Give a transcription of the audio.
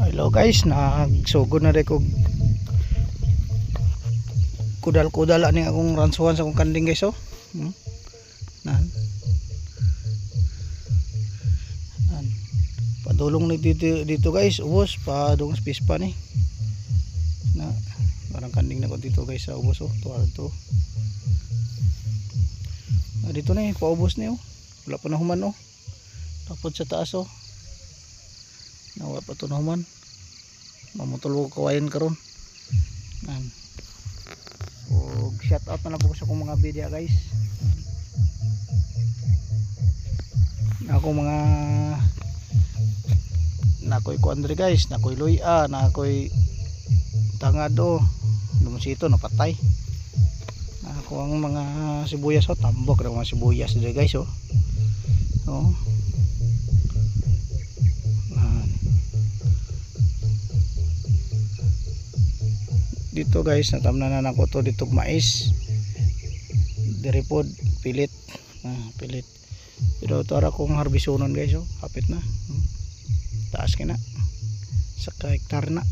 Hello guys, nagsugod na rin ko kudal-kudal ani akong ransuhan sa akong kanding guys. Oh nan padulong ni dito guys, ubos padung space pa ni na parang kanding na ko dito guys sa ubos. Oh tuwad to dito na paubos ni. Oh wala pa na human. Oh tapos sa taas. Oh nawa pa to na human, mamutulog kawayan karon. Shout out na lang po sa akong mga bidya guys, ako mga nakoy kuandre guys, nakoy luya, nakoy tangado lumusito napatay. Ako ang mga sibuyas. Oh tambok ng mga sibuyas dito guys. Oh dito guys natamnan na ko to dito mais diripod pilit pilit pero ito ara kong harbisonon guys. Oh kapit na taas kina sa hektar na.